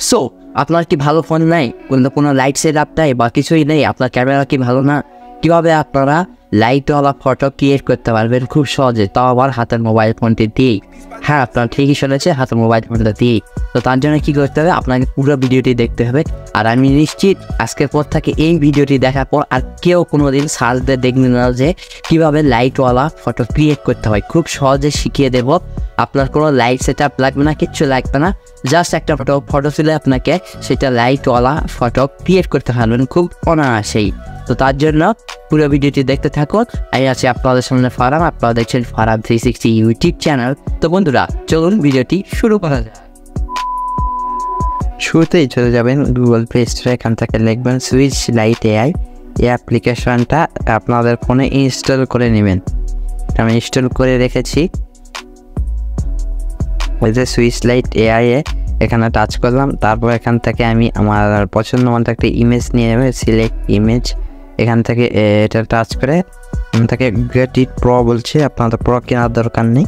So আপনার কি ভালো ফোন নাই, কোনো লাইট সেটআপ নাই বা কিছুই নেই, আপনার ক্যামেরা কি ভালো না, কীভাবে আপনারা লাইটওয়ালা ফটো ক্রিয়েট করতে পারবেন খুব সহজে, তাও আবার হাতের মোবাইল ফোনটি দিয়েই। হ্যাঁ, আপনার ঠিকই শুনেছে, হাতের মোবাইল ফোনটা দিয়েই। তো তার জন্য কী করতে হবে, আপনাকে পুরো ভিডিওটি দেখতে হবে। আর আমি নিশ্চিত আজকের পর থেকে এই ভিডিওটি দেখার পর আর কেউ কোনো দিন সার্চ দিয়ে দেখবেন না যে কীভাবে লাইটওয়ালা ফটো ক্রিয়েট করতে হয়। খুব সহজে শিখিয়ে দেব। আপনার কোনো লাইট সেটআপ লাগবে না, কিচ্ছু লাগবে না, জাস্ট একটা ফটো তুলে আপনাকে সেটা লাইটওয়ালা ফটো ক্রিয়েট করতে পারবেন খুব অনায়াসেই। তো তার জন্য পুরো ভিডিওটি দেখতে থাকুন। আমি আছি আপনাদের সামনে ফারহান, আপনারা দেখছেন ফারহান 360 ইউটিউব চ্যানেল। তো বন্ধুরা চলুন ভিডিওটি শুরু করা যায়। শুরুতেই চলে যাবেন গুগল প্লে স্টোরে, এখান থেকে লিখবেন সুইচলাইট এআই। এই অ্যাপ্লিকেশনটা আপনাদের ফোনে ইনস্টল করে নেবেন। আমি ইনস্টল করে রেখেছি। ওই যে সুইচলাইট এআই এখানে টাচ করলাম। তারপর এখান থেকে আমি আমার পছন্দ মতো একটা ইমেজ নিয়ে নেব, সিলেক্ট ইমেজ। এখান থেকে এটা টাচ করে এখান থেকে গেট ইট প্রো বলছে, আপনাদের প্রো কেনার দরকার নেই,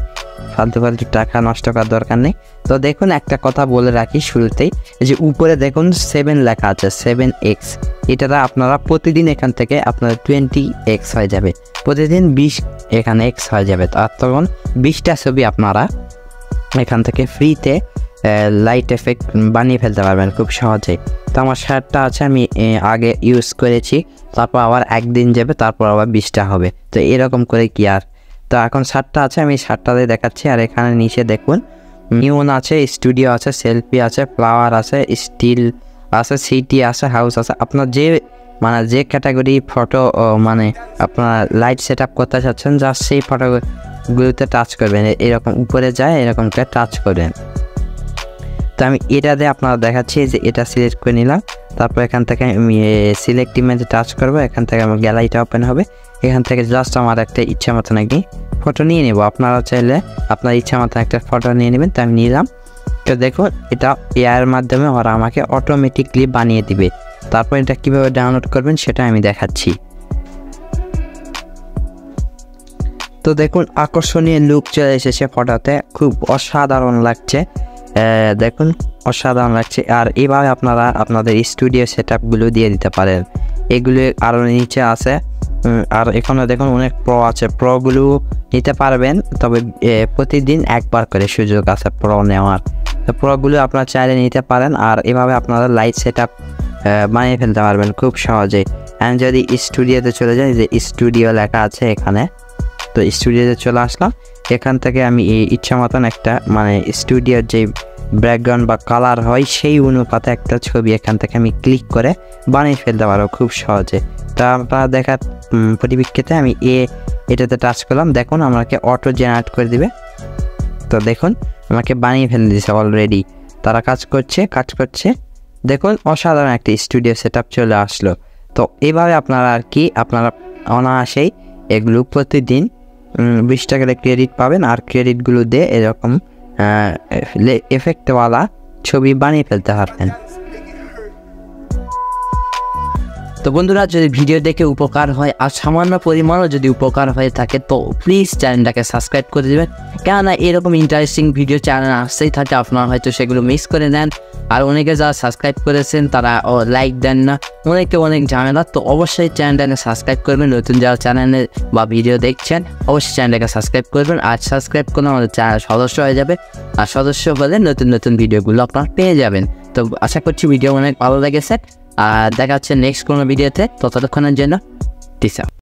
ফালতু টাকা নষ্ট করার দরকার নেই। তো দেখুন একটা কথা বলে রাখি শুরুতেই, যে উপরে দেখুন 7 লেখা আছে, 7x। এটা আপনারা প্রতিদিন এখান থেকে আপনার 20x হয়ে যাবে, প্রতিদিন 20 এখানে x হয়ে যাবে। তো তখন 20টা ছবি আপনারা এখান থেকে ফ্রিতে লাইট এফেক্ট বানিয়ে ফেলতে পারবেন খুব সহজেই। তো আমার শার্টটা আছে, আমি আগে ইউজ করেছি, তারপর আবার একদিন যাবে, তারপর আবার 20টা হবে। তো এরকম করে কি আর। তো এখন শার্টটা আছে, আমি শার্টটাতে দেখাচ্ছি। আর এখানে নিচে দেখুন নিউন আছে, স্টুডিও আছে, সেলফি আছে, ফ্লাওয়ার আছে, স্টিল আছে, সিটি আছে, হাউস আছে। আপনার যে ক্যাটাগরি ফটো মানে আপনার লাইট সেট আপ করতে চাচ্ছেন, জাস্ট সেই ফটোগুলোতে টাচ করবেন। এরকম উপরে যায়, এরকম করে টাচ করবেন। তো আমি এটাতে আপনারা দেখাচ্ছি যে এটা সিলেক্ট করে নিলাম। তারপর এখান থেকে আমি সিলেক্ট ইমেজে টাচ করবো। এখান থেকে আমার গ্যালারিটা ওপেন হবে। এখান থেকে জাস্ট আমার একটা ইচ্ছা মতন একটি ফটো নিয়ে নেব। আপনারা চাইলে আপনার ইচ্ছা মতন একটা ফটো নিয়ে নেবেন। তো আমি নিলাম। তো দেখুন এটা এআইয়ের মাধ্যমে ওরা আমাকে অটোমেটিকলি বানিয়ে দিবে। তারপর এটা কীভাবে ডাউনলোড করবেন সেটা আমি দেখাচ্ছি। তো দেখুন আকর্ষণীয় লুক চলে এসেছে ফটোতে, খুব অসাধারণ লাগছে। দেখুন অসাধারণ লাগছে। আর এইভাবে আপনারা আপনাদের স্টুডিও সেটআপগুলো দিয়ে দিতে পারেন। এগুলো আরও নিচে আছে। আর এখানে দেখুন অনেক প্রো আছে, প্রোগুলো নিতে পারবেন, তবে প্রতিদিন একবার করে সুযোগ আছে প্রো নেওয়ার। তো প্রোগুলো আপনারা চাইলে নিতে পারেন। আর এভাবে আপনারা লাইট সেটআপ বানিয়ে ফেলতে পারবেন খুব সহজেই। অ্যান্ড যদি স্টুডিওতে চলে যাই, যে স্টুডিও লেখা আছে এখানে, তো স্টুডিওতে চলে আসলাম। এখান থেকে আমি ইচ্ছা মতন একটা মানে স্টুডিওর যে ব্যাকগ্রাউন্ড বা কালার হয় সেই অনুপাতে একটা ছবি এখান থেকে আমি ক্লিক করে বানিয়ে ফেলতে পারবো খুব সহজে। তা আপনারা দেখার পরিপ্রেক্ষিতে আমি এটাতে টাচ করলাম। দেখুন আমাকে অটো জেনারেট করে দিবে। তো দেখুন আমাকে বানিয়ে ফেলে দিয়েছে অলরেডি। তারা কাজ করছে। দেখুন অসাধারণ একটা স্টুডিও সেটআপ চলে আসলো। তো এইভাবে আপনারা আর কি আপনারা অনায়াসেই এগুলো প্রতিদিন 20 টাকার ক্রেডিট পাবেন। আর ক্রেডিটগুলো দিয়ে এরকম এফেক্টওয়ালা ছবি বানিয়ে ফেলতে পারবেন। তো বন্ধুরা যদি ভিডিও দেখে উপকার হয় আর সামান্য পরিমাণও যদি উপকার হয়ে থাকে, তো প্লিজ চ্যানেলটাকে সাবস্ক্রাইব করে দেবেন। কেননা এরকম ইন্টারেস্টিং ভিডিও চ্যানেল আসতেই থাকে, আপনারা হয়তো সেগুলো মিস করে নেন। আর অনেকে যারা সাবস্ক্রাইব করেছেন তারা লাইক দেন না, অনেক ঝামেলা। তো অবশ্যই চ্যানেলটাকে সাবস্ক্রাইব করবেন। নতুন যারা চ্যানেলে বা ভিডিও দেখছেন অবশ্যই চ্যানেলটাকে সাবস্ক্রাইব করবেন। আর সাবস্ক্রাইব করলে আমাদের চ্যানেল সদস্য হয়ে যাবে। আর সদস্য হলে নতুন ভিডিওগুলো আপনারা পেয়ে যাবেন। তো আশা করছি ভিডিও অনেক ভালো লেগেছে। আর দেখা হচ্ছে নেক্সট কোনো ভিডিওতে। ততক্ষণের জন্য পিস আউট।